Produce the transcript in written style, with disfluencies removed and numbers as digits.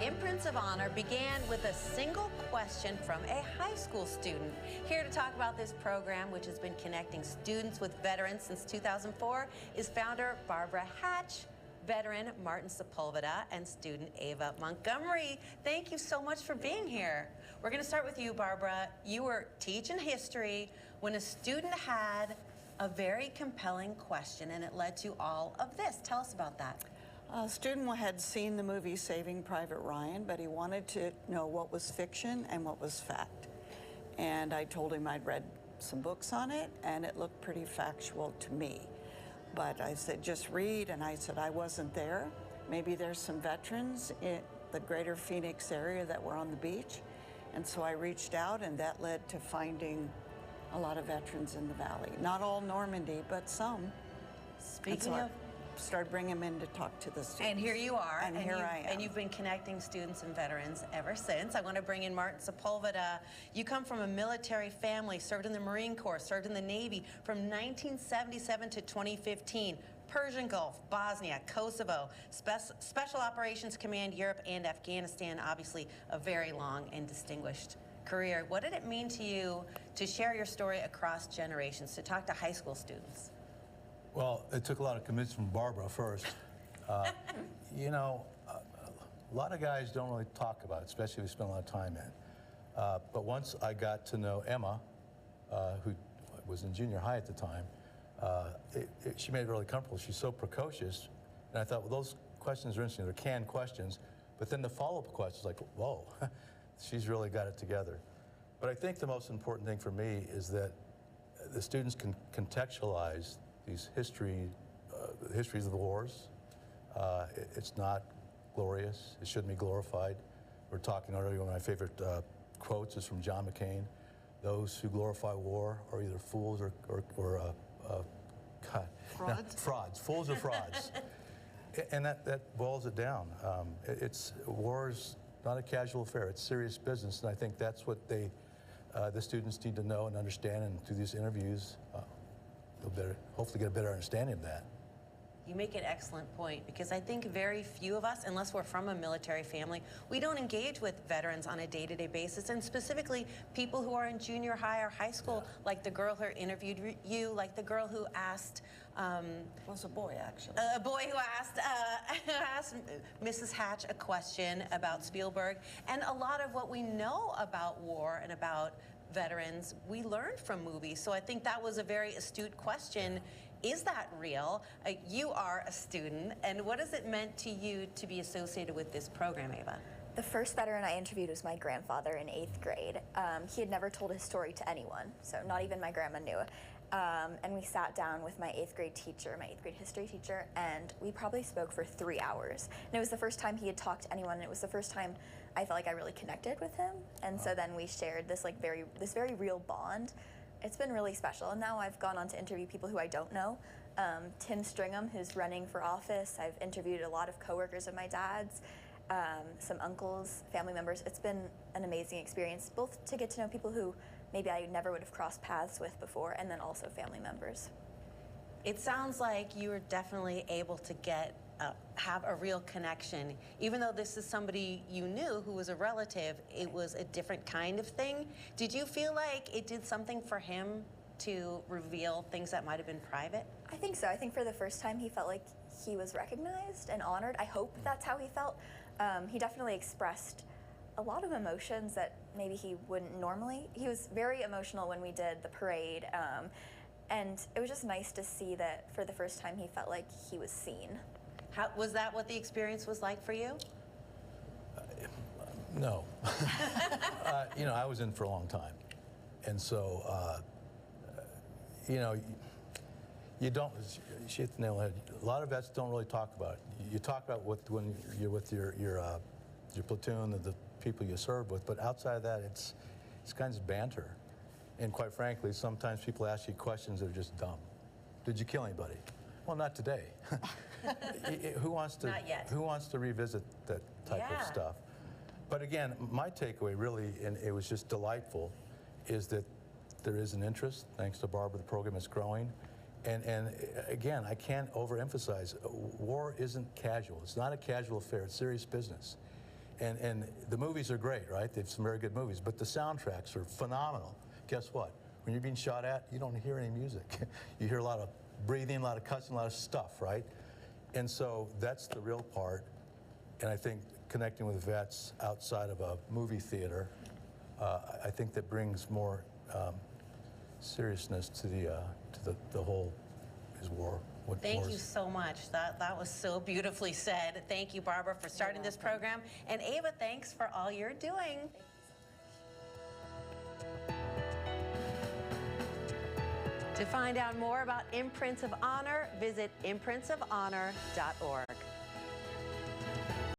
Imprints of Honor began with a single question from a high school student. Here to talk about this program, which has been connecting students with veterans since 2004, is founder Barbara Hatch, veteran Martin Sepulveda, and student Ava Montgomery. Thank you so much for being here. We're going to start with you, Barbara. You were teaching history when a student had a very compelling question, and it led to all of this. Tell us about that. A student had seen the movie Saving Private Ryan, but he wanted to know what was fiction and what was fact. And I told him I'd read some books on it, and it looked pretty factual to me. But I said, just read, and I said, I wasn't there. Maybe there's some veterans in the greater Phoenix area that were on the beach. And so I reached out, and that led to finding a lot of veterans in the valley. Not all Normandy, but some. Speaking of, started bringing them in to talk to the students. and here you are. And here I am. And you've been connecting students and veterans ever since. I want to bring in Martin Sepulveda. You come from a military family, served in the Marine Corps, served in the Navy from 1977 to 2015. Persian Gulf, Bosnia, Kosovo, Special Operations Command, Europe, and Afghanistan. Obviously, a very long and distinguished career. What did it mean to you to share your story across generations, to talk to high school students? Well, it took a lot of commitment from Barbara first. You know, a lot of guys don't really talk about it, especially if we spend a lot of time in it. But once I got to know Emma, who was in junior high at the time, she made it really comfortable. She's so precocious. And I thought, well, those questions are interesting. They're canned questions. But then the follow-up questions, like, whoa, she's really got it together. But I think the most important thing for me is that the students can contextualize these histories of the wars. It's not glorious. It shouldn't be glorified. We're talking earlier, one of my favorite quotes is from John McCain. Those who glorify war are either fools or Frauds? Frauds. Fools or frauds. And that boils it down. War is not a casual affair. It's serious business, and I think that's what the students need to know and understand, and through these interviews, they'll hopefully get a better understanding of that. You make an excellent point, because I think very few of us, unless we're from a military family, we don't engage with veterans on a day-to-day basis, and specifically people who are in junior high or high school, like the girl who interviewed you, like the girl who asked... was a boy, actually. A boy who asked Mrs. Hatch a question about Spielberg, and a lot of what we know about war and about veterans, we learned from movies. So I think that was a very astute question. Is that real? You are a student, and what has it meant to you to be associated with this program, Ava? The first veteran I interviewed was my grandfather in 8th grade. He had never told his story to anyone, so not even my grandma knew. And we sat down with my 8th grade teacher, my 8th grade history teacher, and we probably spoke for 3 hours. And it was the first time he had talked to anyone, and it was the first time I felt like I really connected with him. And so then we shared this this very real bond. It's been really special, and now I've gone on to interview people who I don't know. Tim Stringham, who's running for office. I've interviewed a lot of coworkers of my dad's, some uncles, family members. It's been an amazing experience, both to get to know people who maybe I never would have crossed paths with before, and then also family members. It sounds like you were definitely able to have a real connection. Even though this is somebody you knew who was a relative, it was a different kind of thing. Did you feel like it did something for him to reveal things that might have been private? I think so. I think for the first time he felt like he was recognized and honored. I hope that's how he felt. He definitely expressed a lot of emotions that maybe he wouldn't normally. He was very emotional when we did the parade, and it was just nice to see that for the first time he felt like he was seen. Was that what the experience was like for you? No. You know, I was in for a long time. And so, you know, you don't, she hit the nail on the head. A lot of vets don't really talk about it. You talk about when you're with your platoon, the people you serve with, but outside of that, it's kinds of banter. And quite frankly, sometimes people ask you questions that are just dumb. Did you kill anybody? Well, not today. Who wants to? Not yet. Who wants to revisit that type of stuff? But again, my takeaway really, and it was just delightful, is that there is an interest. Thanks to Barbara, the program is growing. And again, I can't overemphasize, war isn't casual. It's not a casual affair. It's serious business. And the movies are great, right? They have some very good movies, but the soundtracks are phenomenal. Guess what? When you're being shot at, you don't hear any music. You hear a lot of breathing, a lot of cussing, a lot of stuff, right? And so that's the real part. And I think connecting with vets outside of a movie theater, I think that brings more seriousness to the whole is war. Thank you so much. That was so beautifully said. Thank you, Barbara, for starting this program. And Ava, thanks for all you're doing. To find out more about Imprints of Honor, visit imprintsofhonor.org.